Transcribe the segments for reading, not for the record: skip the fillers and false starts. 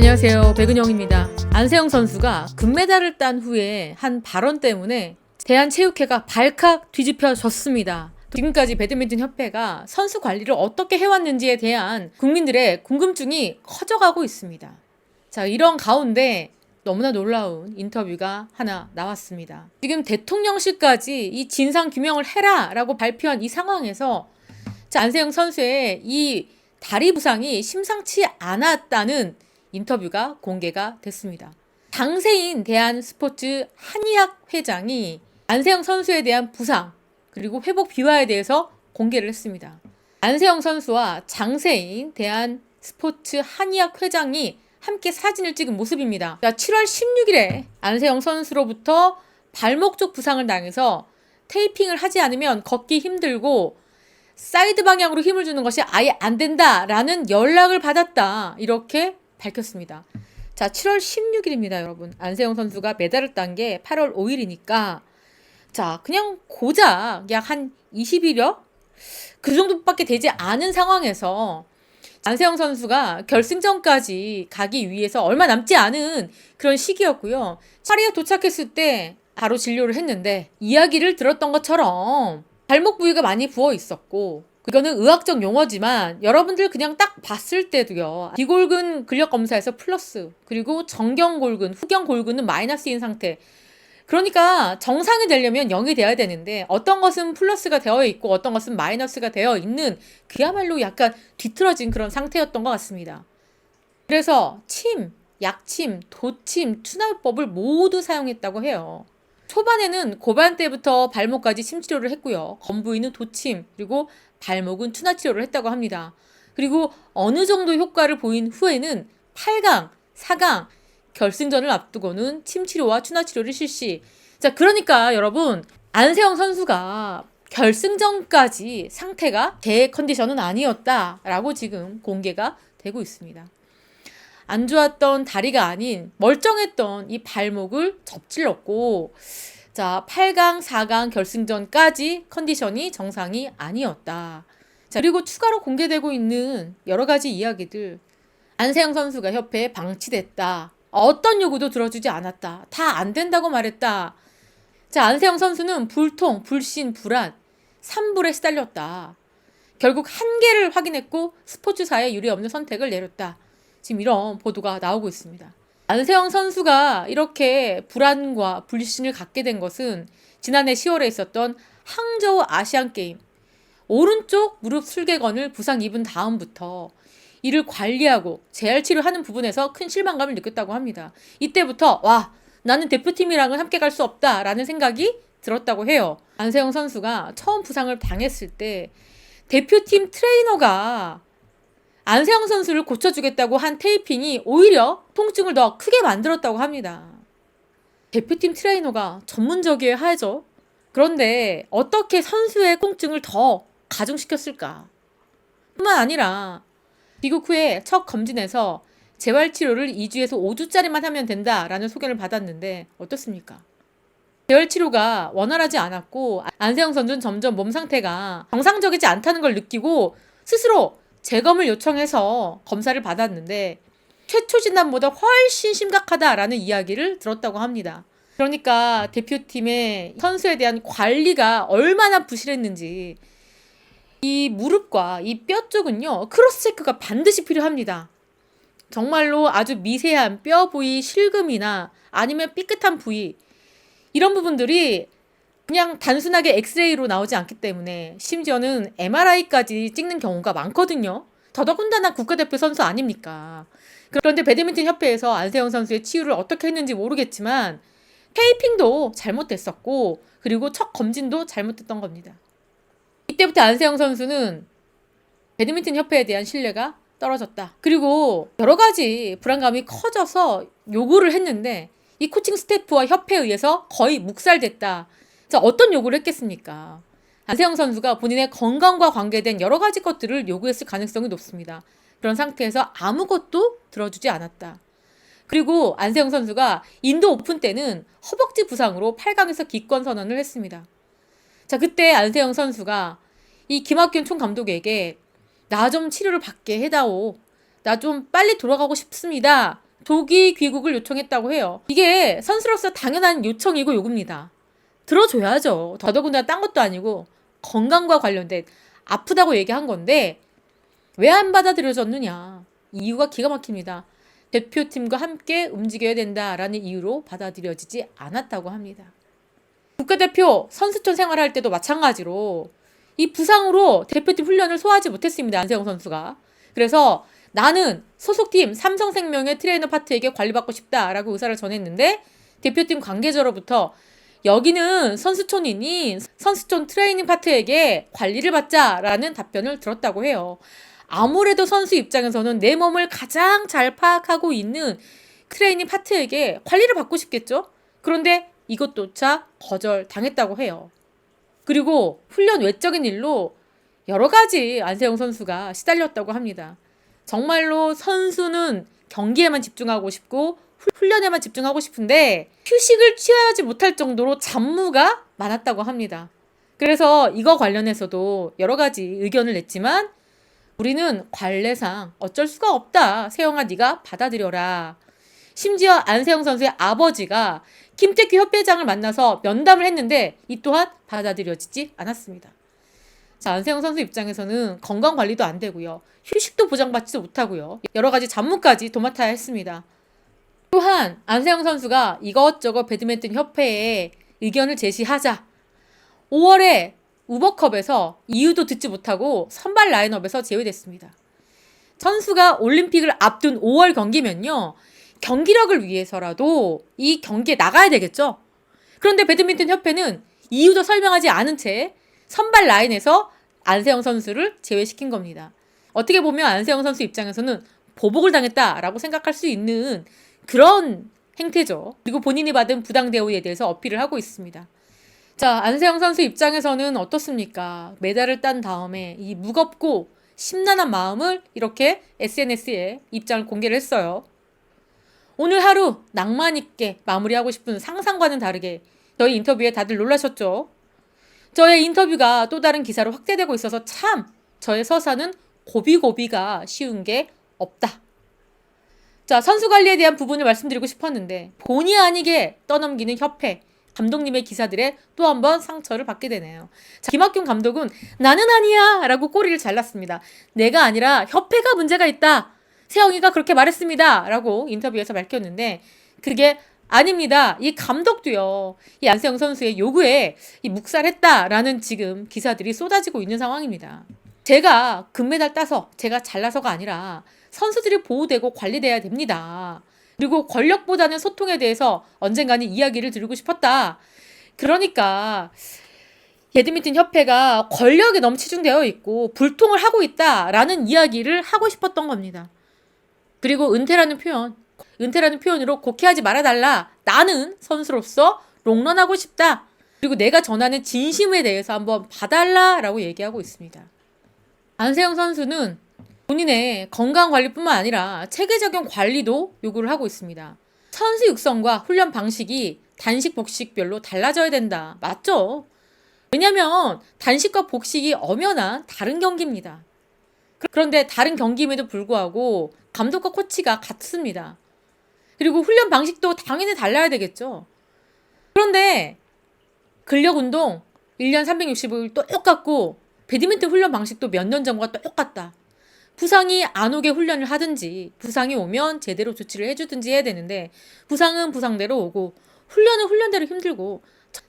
안녕하세요. 백은영입니다. 안세영 선수가 금메달을 딴 후에 한 발언 때문에 대한체육회가 발칵 뒤집혀졌습니다. 지금까지 배드민턴 협회가 선수 관리를 어떻게 해왔는지에 대한 국민들의 궁금증이 커져가고 있습니다. 자, 이런 가운데 너무나 놀라운 인터뷰가 하나 나왔습니다. 지금 대통령실까지 이 진상 규명을 해라 라고 발표한 이 상황에서 안세영 선수의 이 다리 부상이 심상치 않았다는 인터뷰가 공개가 됐습니다. 장세인 대한스포츠 한의학 회장이 안세영 선수에 대한 부상 그리고 회복 비화에 대해서 공개를 했습니다. 안세영 선수와 장세인 대한스포츠 한의학 회장이 함께 사진을 찍은 모습입니다. 7월 16일에 안세영 선수로부터 발목 쪽 부상을 당해서 테이핑을 하지 않으면 걷기 힘들고 사이드 방향으로 힘을 주는 것이 아예 안 된다라는 연락을 받았다. 이렇게 밝혔습니다. 자, 7월 16일입니다, 여러분. 안세영 선수가 메달을 딴 게 8월 5일이니까 자, 그냥 고작 약 한 20일여? 그 정도밖에 되지 않은 상황에서 안세영 선수가 결승전까지 가기 위해서 얼마 남지 않은 그런 시기였고요. 파리에 도착했을 때 바로 진료를 했는데 이야기를 들었던 것처럼 발목 부위가 많이 부어 있었고 이거는 의학적 용어지만 여러분들 그냥 딱 봤을 때도요. 비골근 근력 검사에서 플러스 그리고 정경골근, 후경골근은 마이너스인 상태. 그러니까 정상이 되려면 0이 돼야 되는데 어떤 것은 플러스가 되어 있고 어떤 것은 마이너스가 되어 있는 그야말로 약간 뒤틀어진 그런 상태였던 것 같습니다. 그래서 침, 약침, 도침, 투나법을 모두 사용했다고 해요. 초반에는 고반 때부터 발목까지 침치료를 했고요. 검부위는 도침, 그리고 발목은 투나 치료를 했다고 합니다. 그리고 어느 정도 효과를 보인 후에는 8강, 4강, 결승전을 앞두고는 침치료와 투나 치료를 실시. 자, 그러니까 여러분, 안세영 선수가 결승전까지 상태가 제 컨디션은 아니었다라고 지금 공개가 되고 있습니다. 안 좋았던 다리가 아닌 멀쩡했던 이 발목을 접질렀고 자, 8강, 4강 결승전까지 컨디션이 정상이 아니었다. 자, 그리고 추가로 공개되고 있는 여러 가지 이야기들. 안세영 선수가 협회에 방치됐다. 어떤 요구도 들어주지 않았다. 다 안 된다고 말했다. 자, 안세영 선수는 불통, 불신, 불안, 산불에 시달렸다. 결국 한계를 확인했고 스포츠사에 유례없는 선택을 내렸다. 지금 이런 보도가 나오고 있습니다. 안세영 선수가 이렇게 불안과 불신을 갖게 된 것은 지난해 10월에 있었던 항저우 아시안게임 오른쪽 무릎 슬개건을 부상 입은 다음부터 이를 관리하고 재활치료하는 부분에서 큰 실망감을 느꼈다고 합니다. 이때부터 와, 나는 대표팀이랑은 함께 갈 수 없다라는 생각이 들었다고 해요. 안세영 선수가 처음 부상을 당했을 때 대표팀 트레이너가 안세영 선수를 고쳐주겠다고 한 테이핑이 오히려 통증을 더 크게 만들었다고 합니다. 대표팀 트레이너가 전문적이어야 하죠. 그런데 어떻게 선수의 통증을 더 가중시켰을까? 뿐만 아니라 귀국 후에 첫 검진에서 재활치료를 2주에서 5주짜리만 하면 된다라는 소견을 받았는데 어떻습니까? 재활치료가 원활하지 않았고 안세영 선수는 점점 몸 상태가 정상적이지 않다는 걸 느끼고 스스로 재검을 요청해서 검사를 받았는데 최초 진단보다 훨씬 심각하다라는 이야기를 들었다고 합니다. 그러니까 대표팀의 선수에 대한 관리가 얼마나 부실했는지 이 무릎과 이 뼈 쪽은요. 크로스체크가 반드시 필요합니다. 정말로 아주 미세한 뼈 부위 실금이나 아니면 삐끗한 부위 이런 부분들이 그냥 단순하게 엑스레이로 나오지 않기 때문에 심지어는 MRI까지 찍는 경우가 많거든요. 더더군다나 국가대표 선수 아닙니까? 그런데 배드민턴 협회에서 안세영 선수의 치유를 어떻게 했는지 모르겠지만 테이핑도 잘못됐었고 그리고 첫 검진도 잘못됐던 겁니다. 이때부터 안세영 선수는 배드민턴 협회에 대한 신뢰가 떨어졌다. 그리고 여러 가지 불안감이 커져서 요구를 했는데 이 코칭 스태프와 협회에 의해서 거의 묵살됐다. 자, 어떤 요구를 했겠습니까? 안세영 선수가 본인의 건강과 관계된 여러 가지 것들을 요구했을 가능성이 높습니다. 그런 상태에서 아무것도 들어주지 않았다. 그리고 안세영 선수가 인도 오픈 때는 허벅지 부상으로 8강에서 기권 선언을 했습니다. 자, 그때 안세영 선수가 이 김학균 총감독에게 나 좀 치료를 받게 해다오. 나 좀 빨리 돌아가고 싶습니다. 조기 귀국을 요청했다고 해요. 이게 선수로서 당연한 요청이고 요구입니다. 들어줘야죠. 더더군다나 딴 것도 아니고 건강과 관련된 아프다고 얘기한 건데 왜 안 받아들여졌느냐. 이유가 기가 막힙니다. 대표팀과 함께 움직여야 된다라는 이유로 받아들여지지 않았다고 합니다. 국가대표 선수촌 생활할 때도 마찬가지로 이 부상으로 대표팀 훈련을 소화하지 못했습니다. 안세영 선수가. 그래서 나는 소속팀 삼성생명의 트레이너 파트에게 관리받고 싶다라고 의사를 전했는데 대표팀 관계자로부터 여기는 선수촌이니 선수촌 트레이닝 파트에게 관리를 받자라는 답변을 들었다고 해요. 아무래도 선수 입장에서는 내 몸을 가장 잘 파악하고 있는 트레이닝 파트에게 관리를 받고 싶겠죠? 그런데 이것조차 거절당했다고 해요. 그리고 훈련 외적인 일로 여러 가지 안세영 선수가 시달렸다고 합니다. 정말로 선수는 경기에만 집중하고 싶고 훈련에만 집중하고 싶은데 휴식을 취하지 못할 정도로 잡무가 많았다고 합니다. 그래서 이거 관련해서도 여러 가지 의견을 냈지만 우리는 관례상 어쩔 수가 없다. 세영아 네가 받아들여라. 심지어 안세영 선수의 아버지가 김태규 협회장을 만나서 면담을 했는데 이 또한 받아들여지지 않았습니다. 자, 안세영 선수 입장에서는 건강관리도 안 되고요. 휴식도 보장받지도 못하고요. 여러 가지 잡무까지 도맡아야 했습니다. 또한 안세영 선수가 이것저것 배드민턴 협회에 의견을 제시하자 5월에 우버컵에서 이유도 듣지 못하고 선발 라인업에서 제외됐습니다. 선수가 올림픽을 앞둔 5월 경기면요. 경기력을 위해서라도 이 경기에 나가야 되겠죠. 그런데 배드민턴 협회는 이유도 설명하지 않은 채 선발 라인에서 안세영 선수를 제외시킨 겁니다. 어떻게 보면 안세영 선수 입장에서는 보복을 당했다라고 생각할 수 있는 그런 행태죠. 그리고 본인이 받은 부당 대우에 대해서 어필을 하고 있습니다. 자, 안세영 선수 입장에서는 어떻습니까? 메달을 딴 다음에 이 무겁고 심란한 마음을 이렇게 SNS에 입장을 공개를 했어요. 오늘 하루 낭만 있게 마무리하고 싶은 상상과는 다르게 저희 인터뷰에 다들 놀라셨죠? 저의 인터뷰가 또 다른 기사로 확대되고 있어서 참 저의 서사는 고비고비가 쉬운 게 없다. 자, 선수 관리에 대한 부분을 말씀드리고 싶었는데 본의 아니게 떠넘기는 협회, 감독님의 기사들에 또 한 번 상처를 받게 되네요. 자, 김학균 감독은 나는 아니야 라고 꼬리를 잘랐습니다. 내가 아니라 협회가 문제가 있다. 세영이가 그렇게 말했습니다. 라고 인터뷰에서 밝혔는데 그게 아닙니다. 이 감독도요. 이 안세영 선수의 요구에 묵살했다라는 지금 기사들이 쏟아지고 있는 상황입니다. 제가 금메달 따서 제가 잘나서가 아니라 선수들이 보호되고 관리돼야 됩니다. 그리고 권력보다는 소통에 대해서 언젠가는 이야기를 드리고 싶었다. 그러니까 배드민턴 협회가 권력에 너무 치중되어 있고 불통을 하고 있다라는 이야기를 하고 싶었던 겁니다. 그리고 은퇴라는 표현으로 곡해하지 말아달라. 나는 선수로서 롱런하고 싶다. 그리고 내가 전하는 진심에 대해서 한번 봐달라라고 얘기하고 있습니다. 안세영 선수는 본인의 건강관리뿐만 아니라 체계적인 관리도 요구를 하고 있습니다. 선수 육성과 훈련 방식이 단식, 복식별로 달라져야 된다. 맞죠? 왜냐면 단식과 복식이 엄연한 다른 경기입니다. 그런데 다른 경기임에도 불구하고 감독과 코치가 같습니다. 그리고 훈련 방식도 당연히 달라야 되겠죠. 그런데 근력운동 1년 365일 똑같고 배드민턴 훈련 방식도 몇 년 전과 똑같다. 부상이 안 오게 훈련을 하든지 부상이 오면 제대로 조치를 해주든지 해야 되는데 부상은 부상대로 오고 훈련은 훈련대로 힘들고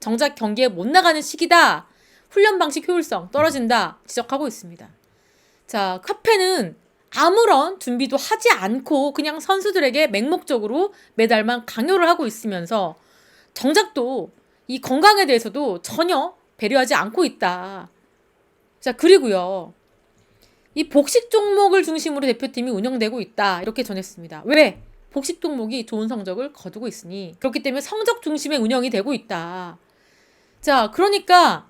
정작 경기에 못 나가는 시기다. 훈련 방식 효율성 떨어진다 지적하고 있습니다. 자, 협회는 아무런 준비도 하지 않고 그냥 선수들에게 맹목적으로 메달만 강요를 하고 있으면서 정작 또 이 건강에 대해서도 전혀 배려하지 않고 있다. 자, 그리고요. 이 복식 종목을 중심으로 대표팀이 운영되고 있다. 이렇게 전했습니다. 왜? 복식 종목이 좋은 성적을 거두고 있으니 그렇기 때문에 성적 중심의 운영이 되고 있다. 자, 그러니까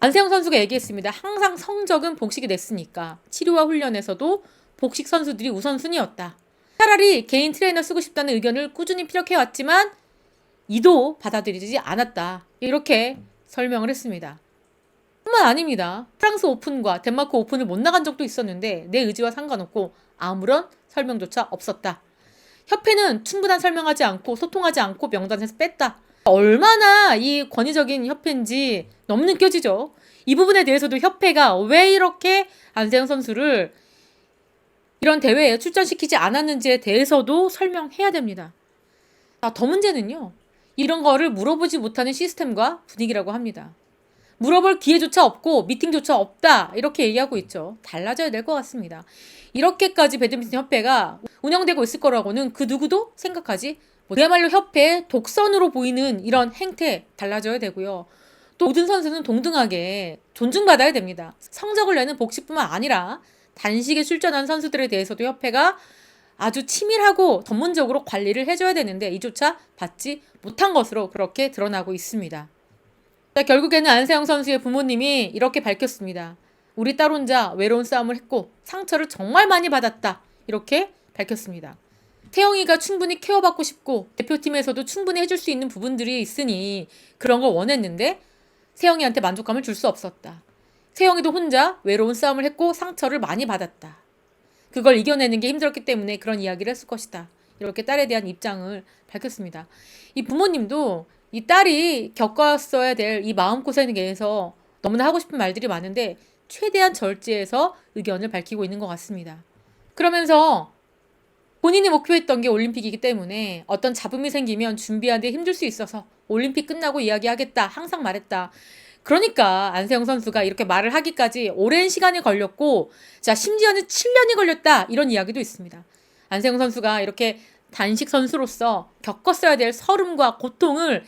안세영 선수가 얘기했습니다. 항상 성적은 복식이 됐으니까 치료와 훈련에서도 복식 선수들이 우선순위였다. 차라리 개인 트레이너 쓰고 싶다는 의견을 꾸준히 피력해왔지만 이도 받아들이지 않았다. 이렇게 설명을 했습니다. 뿐만 아닙니다. 프랑스 오픈과 덴마크 오픈을 못 나간 적도 있었는데 내 의지와 상관없고 아무런 설명조차 없었다. 협회는 충분한 설명하지 않고 소통하지 않고 명단에서 뺐다. 얼마나 이 권위적인 협회인지 너무 느껴지죠. 이 부분에 대해서도 협회가 왜 이렇게 안세영 선수를 이런 대회에 출전시키지 않았는지에 대해서도 설명해야 됩니다. 더 문제는요. 이런 거를 물어보지 못하는 시스템과 분위기라고 합니다. 물어볼 기회조차 없고 미팅조차 없다 이렇게 얘기하고 있죠. 달라져야 될 것 같습니다. 이렇게까지 배드민턴 협회가 운영되고 있을 거라고는 그 누구도 생각하지 그야말로 협회의 독선으로 보이는 이런 행태 달라져야 되고요. 또 모든 선수는 동등하게 존중받아야 됩니다. 성적을 내는 복식뿐만 아니라 단식에 출전한 선수들에 대해서도 협회가 아주 치밀하고 전문적으로 관리를 해줘야 되는데 이조차 받지 못한 것으로 그렇게 드러나고 있습니다. 자, 결국에는 안세영 선수의 부모님이 이렇게 밝혔습니다. 우리 딸 혼자 외로운 싸움을 했고 상처를 정말 많이 받았다. 이렇게 밝혔습니다. 태영이가 충분히 케어받고 싶고 대표팀에서도 충분히 해줄 수 있는 부분들이 있으니 그런 걸 원했는데 세영이한테 만족감을 줄 수 없었다. 세영이도 혼자 외로운 싸움을 했고 상처를 많이 받았다. 그걸 이겨내는 게 힘들었기 때문에 그런 이야기를 했을 것이다. 이렇게 딸에 대한 입장을 밝혔습니다. 이 부모님도 이 딸이 겪었어야 될 이 마음고생에 대해서 너무나 하고 싶은 말들이 많은데 최대한 절제해서 의견을 밝히고 있는 것 같습니다. 그러면서 본인이 목표했던 게 올림픽이기 때문에 어떤 잡음이 생기면 준비하는 데 힘들 수 있어서 올림픽 끝나고 이야기하겠다 항상 말했다. 그러니까 안세영 선수가 이렇게 말을 하기까지 오랜 시간이 걸렸고 자 심지어는 7년이 걸렸다 이런 이야기도 있습니다. 안세영 선수가 이렇게 단식 선수로서 겪었어야 될 서름과 고통을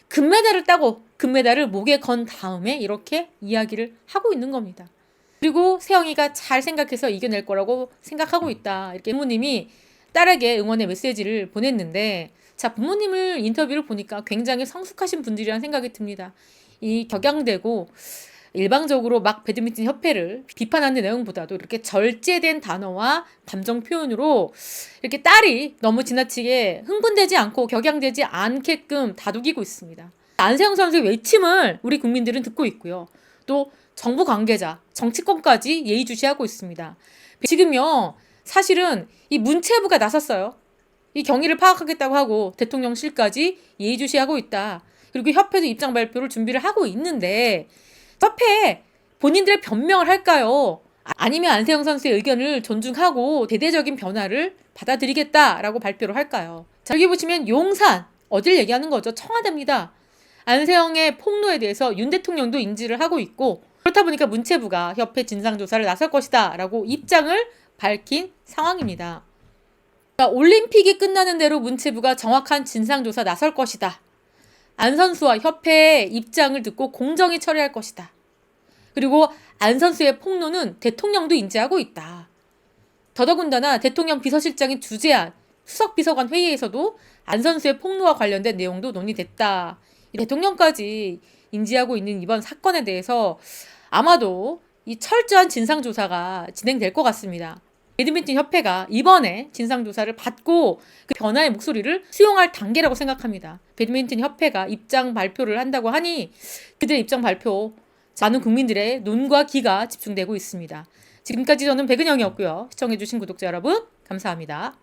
금메달을 따고 금메달을 목에 건 다음에 이렇게 이야기를 하고 있는 겁니다. 그리고 세영이가 잘 생각해서 이겨낼 거라고 생각하고 있다. 이렇게 부모님이 딸에게 응원의 메시지를 보냈는데 자 부모님을 인터뷰를 보니까 굉장히 성숙하신 분들이라는 생각이 듭니다. 이 격양되고 일방적으로 막 배드민턴 협회를 비판하는 내용보다도 이렇게 절제된 단어와 감정 표현으로 이렇게 딸이 너무 지나치게 흥분되지 않고 격양되지 않게끔 다독이고 있습니다. 안세영 선수의 외침을 우리 국민들은 듣고 있고요. 또 정부 관계자, 정치권까지 예의주시하고 있습니다. 지금요, 사실은 이 문체부가 나섰어요. 이 경위를 파악하겠다고 하고 대통령실까지 예의주시하고 있다. 그리고 협회도 입장 발표를 준비를 하고 있는데 협회에 본인들의 변명을 할까요? 아니면 안세영 선수의 의견을 존중하고 대대적인 변화를 받아들이겠다라고 발표를 할까요? 자, 여기 보시면 용산, 어딜 얘기하는 거죠? 청와대입니다. 안세영의 폭로에 대해서 윤 대통령도 인지를 하고 있고 그렇다 보니까 문체부가 협회 진상조사를 나설 것이다 라고 입장을 밝힌 상황입니다. 그러니까 올림픽이 끝나는 대로 문체부가 정확한 진상조사 나설 것이다. 안 선수와 협회의 입장을 듣고 공정히 처리할 것이다. 그리고 안 선수의 폭로는 대통령도 인지하고 있다. 더더군다나 대통령 비서실장이 주재한 수석비서관 회의에서도 안 선수의 폭로와 관련된 내용도 논의됐다. 대통령까지 인지하고 있는 이번 사건에 대해서 아마도 이 철저한 진상조사가 진행될 것 같습니다. 배드민턴 협회가 이번에 진상조사를 받고 그 변화의 목소리를 수용할 단계라고 생각합니다. 배드민턴 협회가 입장 발표를 한다고 하니 그들의 입장 발표 많은 국민들의 눈과 귀가 집중되고 있습니다. 지금까지 저는 백은영이었고요. 시청해주신 구독자 여러분 감사합니다.